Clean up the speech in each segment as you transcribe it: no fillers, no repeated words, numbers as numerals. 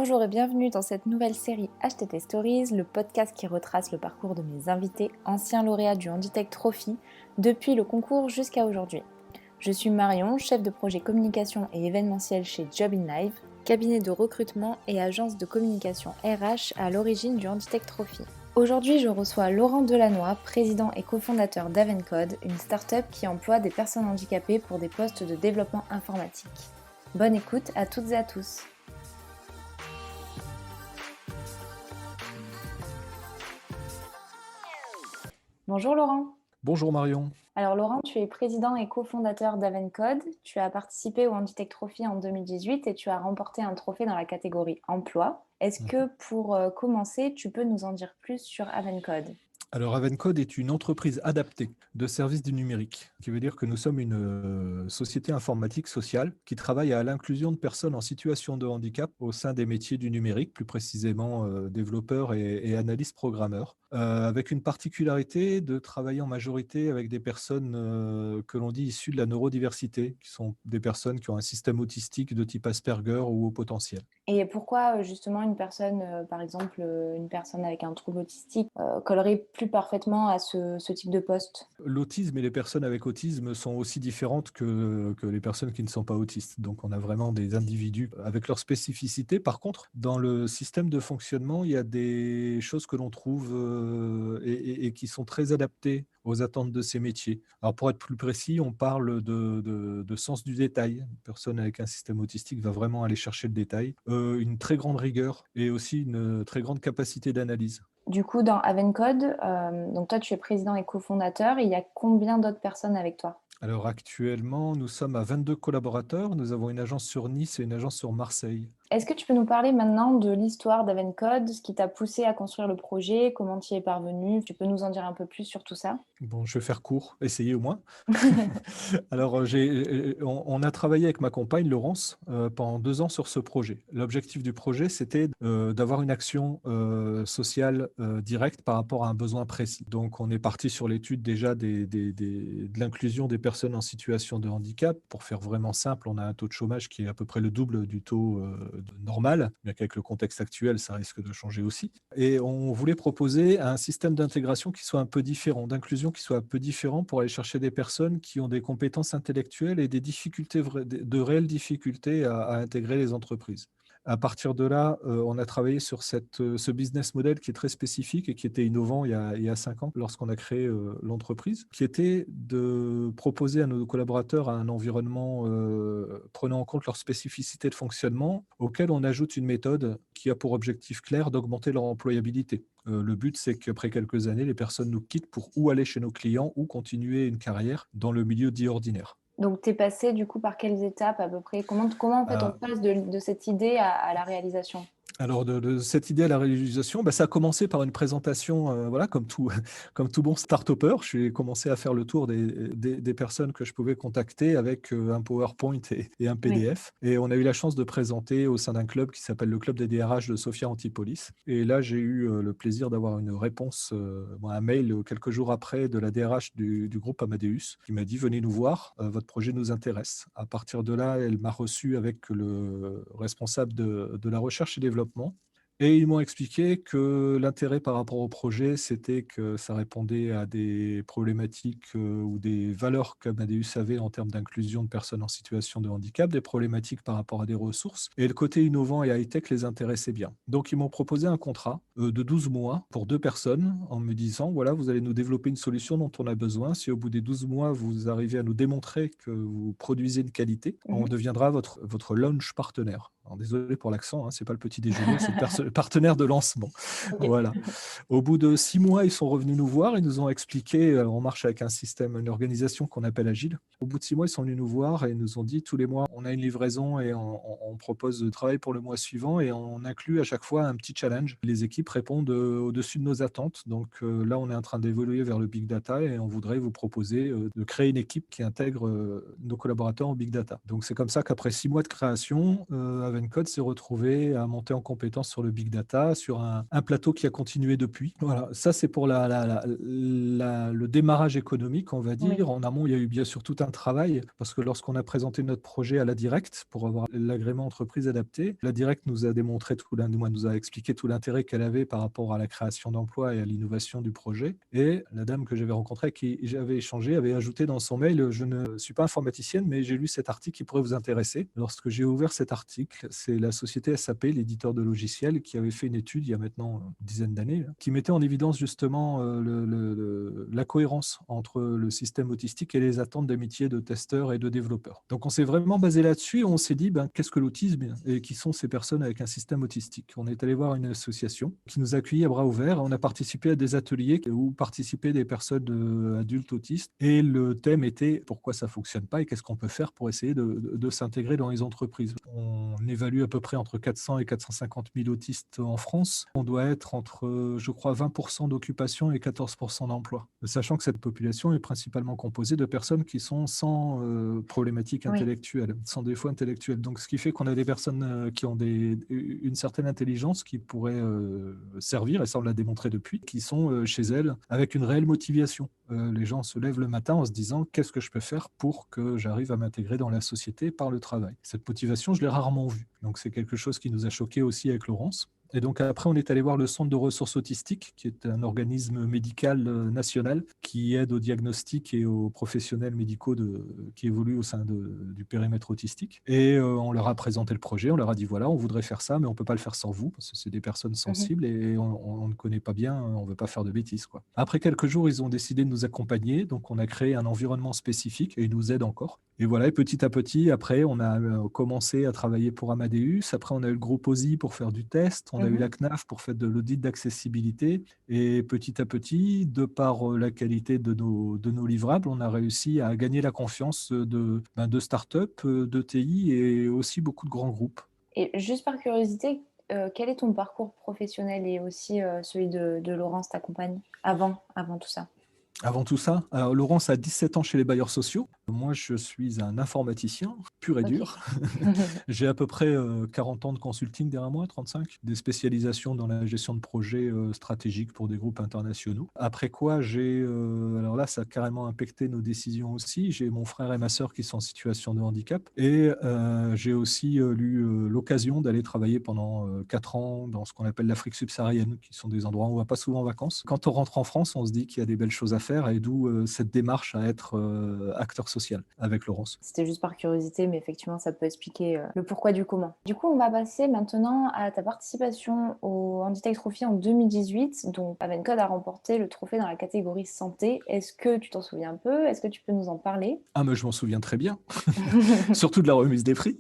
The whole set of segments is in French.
Bonjour et bienvenue dans cette nouvelle série HTT Stories, le podcast qui retrace le parcours de mes invités, anciens lauréats du Handitech Trophy, depuis le concours jusqu'à aujourd'hui. Je suis Marion, chef de projet communication et événementiel chez Job in Live, cabinet de recrutement et agence de communication RH à l'origine du Handitech Trophy. Aujourd'hui, je reçois Laurent Delannoy, président et cofondateur d'Avencode, une start-up qui emploie des personnes handicapées pour des postes de développement informatique. Bonne écoute à toutes et à tous. Bonjour Laurent. Bonjour Marion. Alors Laurent, tu es président et cofondateur d'Avencode. Tu as participé au Handitech Trophy en 2018 et tu as remporté un trophée dans la catégorie emploi. Est-ce que pour commencer, tu peux nous en dire plus sur Avencode ? Alors Avencode est une entreprise adaptée de services du numérique, qui veut dire que nous sommes une société informatique sociale qui travaille à l'inclusion de personnes en situation de handicap au sein des métiers du numérique, plus précisément développeurs et analystes programmeurs, avec une particularité de travailler en majorité avec des personnes que l'on dit issues de la neurodiversité, qui sont des personnes qui ont un système autistique de type Asperger ou haut potentiel. Et pourquoi justement une personne, par exemple une personne avec un trouble autistique, collerait plus parfaitement à ce type de poste ? L'autisme et les personnes avec autisme sont aussi différentes que les personnes qui ne sont pas autistes. Donc, on a vraiment des individus avec leurs spécificités. Par contre, dans le système de fonctionnement, il y a des choses que l'on trouve et qui sont très adaptées aux attentes de ces métiers. Alors, pour être plus précis, on parle de sens du détail. Une personne avec un système autistique va vraiment aller chercher le détail, une très grande rigueur et aussi une très grande capacité d'analyse. Du coup, dans Avencode, donc toi tu es président et cofondateur, et il y a combien d'autres personnes avec toi ? Alors actuellement, nous sommes à 22 collaborateurs. Nous avons une agence sur Nice et une agence sur Marseille. Est-ce que tu peux nous parler maintenant de l'histoire d'Avencode, ce qui t'a poussé à construire le projet, comment tu y es parvenu ? Tu peux nous en dire un peu plus sur tout ça ? Bon, je vais faire court, essayer au moins. Alors, on a travaillé avec ma compagne Laurence pendant 2 ans sur ce projet. L'objectif du projet, c'était d'avoir une action sociale directe par rapport à un besoin précis. Donc, on est parti sur l'étude déjà de l'inclusion des personnes en situation de handicap. Pour faire vraiment simple, on a un taux de chômage qui est à peu près le double du taux normal, bien qu'avec le contexte actuel, ça risque de changer aussi. Et on voulait proposer un système d'intégration qui soit un peu différent, d'inclusion qui soit un peu différent pour aller chercher des personnes qui ont des compétences intellectuelles et des difficultés, de réelles difficultés à intégrer les entreprises. À partir de là, on a travaillé sur ce business model qui est très spécifique et qui était innovant il y a 5 ans lorsqu'on a créé l'entreprise, qui était de proposer à nos collaborateurs un environnement prenant en compte leurs spécificités de fonctionnement, auquel on ajoute une méthode qui a pour objectif clair d'augmenter leur employabilité. Le but, c'est qu'après quelques années, les personnes nous quittent pour ou aller chez nos clients ou continuer une carrière dans le milieu dit ordinaire. Donc, tu es passé du coup par quelles étapes à peu près ? Comment en fait on Euh, passe de cette idée à la réalisation ? Alors, de cette idée à la réalisation, ça a commencé par une présentation, voilà, comme tout bon start-upper. J'ai commencé à faire le tour des personnes que je pouvais contacter avec un PowerPoint et un Oui. PDF. Et on a eu la chance de présenter au sein d'un club qui s'appelle le Club des DRH de Sophia Antipolis. Et là, j'ai eu le plaisir d'avoir une réponse, un mail quelques jours après de la DRH du groupe Amadeus qui m'a dit: venez nous voir, votre projet nous intéresse. À partir de là, elle m'a reçu avec le responsable de la recherche et développement. Et ils m'ont expliqué que l'intérêt par rapport au projet, c'était que ça répondait à des problématiques ou des valeurs qu'Amadeus avait en termes d'inclusion de personnes en situation de handicap, des problématiques par rapport à des ressources. Et le côté innovant et high-tech les intéressait bien. Donc, ils m'ont proposé un contrat de 12 mois pour 2 personnes en me disant, voilà, vous allez nous développer une solution dont on a besoin. Si au bout des 12 mois, vous arrivez à nous démontrer que vous produisez une qualité, on deviendra votre launch partenaire. Alors, désolé pour l'accent, hein, c'est pas le petit déjeuner, c'est le partenaire de lancement. Ok. Voilà. Au bout de 6 mois, ils sont revenus nous voir, ils nous ont expliqué, on marche avec un système, une organisation qu'on appelle Agile. Au bout de 6 mois, ils sont venus nous voir et ils nous ont dit, tous les mois, on a une livraison et on propose de travail pour le mois suivant et on inclut à chaque fois un petit challenge. Les équipes répondent au-dessus de nos attentes. Donc là, on est en train d'évoluer vers le big data et on voudrait vous proposer de créer une équipe qui intègre nos collaborateurs en big data. Donc c'est comme ça qu'après 6 mois de création, Avencode s'est retrouvé à monter en compétence sur le big data, sur un plateau qui a continué depuis. Voilà, ça c'est pour le démarrage économique, on va Oui. dire. En amont, il y a eu bien sûr tout un travail, parce que lorsqu'on a présenté notre projet à la Directe pour avoir l'agrément entreprise adapté, la Directe nous a démontré nous a expliqué tout l'intérêt qu'elle avait par rapport à la création d'emplois et à l'innovation du projet. Et la dame que j'avais rencontrée, avec qui j'avais échangé, avait ajouté dans son mail: je ne suis pas informaticienne, mais j'ai lu cet article qui pourrait vous intéresser. Lorsque j'ai ouvert cet article, c'est la société SAP, l'éditeur de logiciels, qui avait fait une étude il y a maintenant une dizaine d'années, qui mettait en évidence justement la cohérence entre le système autistique et les attentes des métiers de testeurs et de développeurs. Donc on s'est vraiment basé là-dessus et on s'est dit qu'est-ce que l'autisme et qui sont ces personnes avec un système autistique. On est allé voir une association qui nous a accueillis à bras ouverts. On a participé à des ateliers où participaient des personnes adultes autistes et le thème était pourquoi ça ne fonctionne pas et qu'est-ce qu'on peut faire pour essayer de s'intégrer dans les entreprises. On évalue à peu près entre 400 et 450 000 autistes en France. On doit être entre, je crois, 20% d'occupation et 14% d'emploi. Sachant que cette population est principalement composée de personnes qui sont sans problématiques Oui. intellectuelles, sans défauts intellectuels. Donc, ce qui fait qu'on a des personnes qui ont une certaine intelligence qui pourrait servir, et ça on l'a démontré depuis, qui sont chez elles avec une réelle motivation. Les gens se lèvent le matin en se disant qu'est-ce que je peux faire pour que j'arrive à m'intégrer dans la société par le travail. Cette motivation, je l'ai rarement vue. Donc c'est quelque chose qui nous a choqué aussi avec Laurence. Et donc après, on est allé voir le Centre de ressources autistiques, qui est un organisme médical national qui aide au diagnostic et aux professionnels médicaux qui évoluent au sein du périmètre autistique. Et on leur a présenté le projet, on leur a dit voilà, on voudrait faire ça, mais on ne peut pas le faire sans vous, parce que c'est des personnes sensibles et on ne connaît pas bien, on ne veut pas faire de bêtises, quoi. Après quelques jours, ils ont décidé de nous accompagner, donc on a créé un environnement spécifique et ils nous aident encore. Et voilà, et petit à petit, après, on a commencé à travailler pour Amadeus. Après, on a eu le groupe OSI pour faire du test. On a eu la CNAF pour faire de l'audit d'accessibilité. Et petit à petit, de par la qualité de nos livrables, on a réussi à gagner la confiance de start-up, de TI et aussi beaucoup de grands groupes. Et juste par curiosité, quel est ton parcours professionnel et aussi celui de Laurence, ta compagne, avant tout ça? Avant tout ça, alors Laurence a 17 ans chez les bailleurs sociaux. Moi, je suis un informaticien pur et Ok. dur. J'ai à peu près 40 ans de consulting derrière moi, 35, des spécialisations dans la gestion de projets stratégiques pour des groupes internationaux. Après quoi, alors là, ça a carrément impacté nos décisions aussi. J'ai mon frère et ma sœur qui sont en situation de handicap. Et j'ai aussi eu l'occasion d'aller travailler pendant 4 ans dans ce qu'on appelle l'Afrique subsaharienne, qui sont des endroits où on ne va pas souvent en vacances. Quand on rentre en France, on se dit qu'il y a des belles choses à faire et d'où cette démarche à être acteur social avec Laurence. C'était juste par curiosité, mais effectivement, ça peut expliquer le pourquoi du comment. Du coup, on va passer maintenant à ta participation au Handitech Trophy en 2018. Donc, Avencode a remporté le trophée dans la catégorie santé. Est-ce que tu t'en souviens un peu? Est-ce que tu peux nous en parler? Ah, mais je m'en souviens très bien, surtout de la remise des prix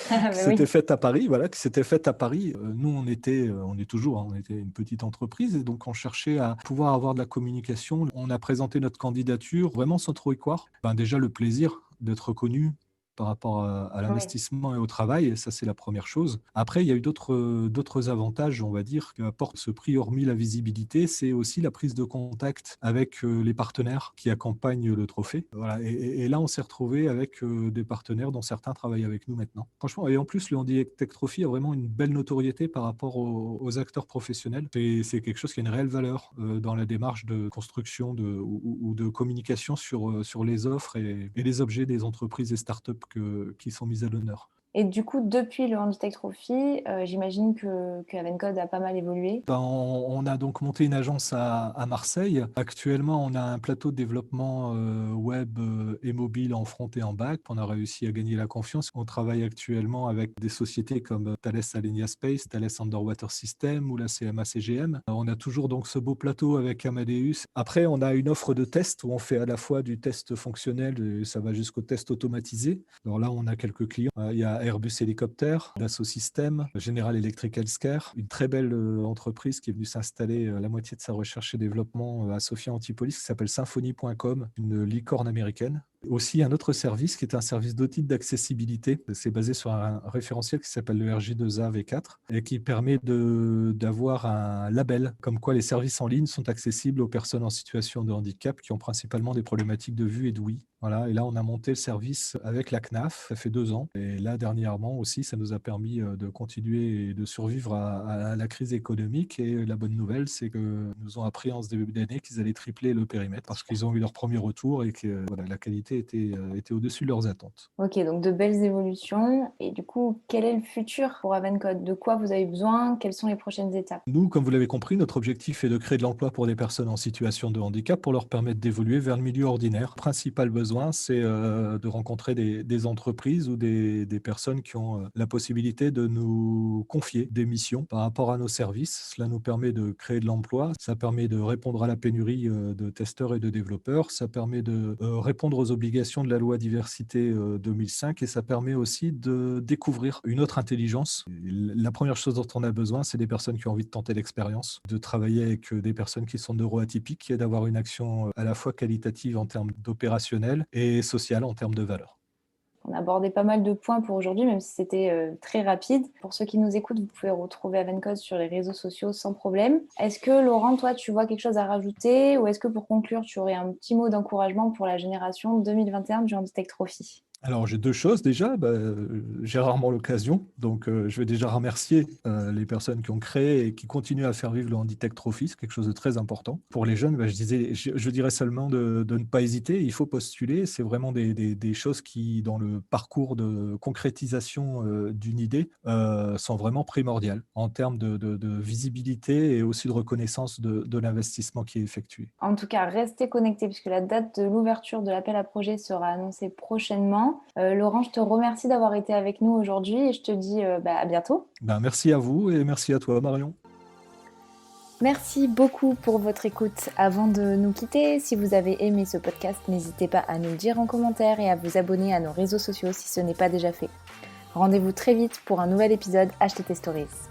Ah, qui bah s'était oui. faite à Paris. Voilà, qui s'était faite à Paris. Nous, on est toujours, on était une petite entreprise et donc on cherchait à pouvoir avoir de la communication. On a présenté notre candidature vraiment sans trop y croire. Déjà, le plaisir d'être reconnu par rapport à Oui. l'investissement et au travail, et ça c'est la première chose. Après, il y a eu d'autres avantages, on va dire, qu'apporte ce prix, hormis la visibilité, c'est aussi la prise de contact avec les partenaires qui accompagnent le trophée. Voilà. Et là, on s'est retrouvé avec des partenaires dont certains travaillent avec nous maintenant. Franchement, et en plus, le Handitech Trophy a vraiment une belle notoriété par rapport aux acteurs professionnels. C'est quelque chose qui a une réelle valeur dans la démarche de construction ou de communication sur les offres et les objets des entreprises et startups qui sont mises à l'honneur. Et du coup, depuis le Handitech Trophy, j'imagine que Avencode a pas mal évolué. On a donc monté une agence à Marseille. Actuellement, on a un plateau de développement web et mobile en front et en back. On a réussi à gagner la confiance. On travaille actuellement avec des sociétés comme Thales Alenia Space, Thales Underwater System ou la CMA CGM. On a toujours donc ce beau plateau avec Amadeus. Après, on a une offre de test où on fait à la fois du test fonctionnel et ça va jusqu'au test automatisé. Alors là, on a quelques clients. Il y a Airbus Hélicoptère, Dassault Systèmes, General Electric Healthcare, une très belle entreprise qui est venue s'installer la moitié de sa recherche et développement à Sophia Antipolis, qui s'appelle Symfony.com, une licorne américaine. Aussi un autre service qui est un service d'audit d'accessibilité. C'est basé sur un référentiel qui s'appelle le RJ2A V4 et qui permet d'avoir un label comme quoi les services en ligne sont accessibles aux personnes en situation de handicap qui ont principalement des problématiques de vue et d'ouïe. Voilà, et là, on a monté le service avec la CNAF, ça fait 2 ans. Et là, dernièrement aussi, ça nous a permis de continuer et de survivre à la crise économique. Et la bonne nouvelle, c'est que nous ont appris en ce début d'année qu'ils allaient tripler le périmètre parce qu'ils ont eu leur premier retour et que voilà, la qualité était au-dessus de leurs attentes. Ok, donc de belles évolutions. Et du coup, quel est le futur pour Avencode? De quoi vous avez besoin? Quelles sont les prochaines étapes? Nous, comme vous l'avez compris, notre objectif est de créer de l'emploi pour des personnes en situation de handicap pour leur permettre d'évoluer vers le milieu ordinaire. Le principal besoin, c'est de rencontrer des entreprises ou des personnes qui ont la possibilité de nous confier des missions par rapport à nos services. Cela nous permet de créer de l'emploi, ça permet de répondre à la pénurie de testeurs et de développeurs, ça permet de répondre aux obligations de la loi diversité 2005 et ça permet aussi de découvrir une autre intelligence. Et la première chose dont on a besoin, c'est des personnes qui ont envie de tenter l'expérience, de travailler avec des personnes qui sont neuroatypiques et d'avoir une action à la fois qualitative en termes d'opérationnel et sociale en termes de valeur. On a abordé pas mal de points pour aujourd'hui, même si c'était très rapide. Pour ceux qui nous écoutent, vous pouvez retrouver Avencode sur les réseaux sociaux sans problème. Est-ce que Laurent, toi, tu vois quelque chose à rajouter ou est-ce que pour conclure, tu aurais un petit mot d'encouragement pour la génération 2021 du Handitech Trophy? Alors, j'ai 2 choses déjà, j'ai rarement l'occasion, donc je vais déjà remercier, les personnes qui ont créé et qui continuent à faire vivre le Handitech Trophy, c'est quelque chose de très important. Pour les jeunes, je dirais seulement de ne pas hésiter, il faut postuler. C'est vraiment des choses qui, dans le parcours de concrétisation, d'une idée, sont vraiment primordiales en termes de visibilité et aussi de reconnaissance de l'investissement qui est effectué. En tout cas, restez connectés puisque la date de l'ouverture de l'appel à projet sera annoncée prochainement. Laurent, je te remercie d'avoir été avec nous aujourd'hui et je te dis à bientôt. Merci à vous et merci à toi, Marion. Merci beaucoup pour votre écoute. Avant de nous quitter, si vous avez aimé ce podcast, n'hésitez pas à nous le dire en commentaire et à vous abonner à nos réseaux sociaux si ce n'est pas déjà fait. Rendez-vous très vite pour un nouvel épisode HTT Stories.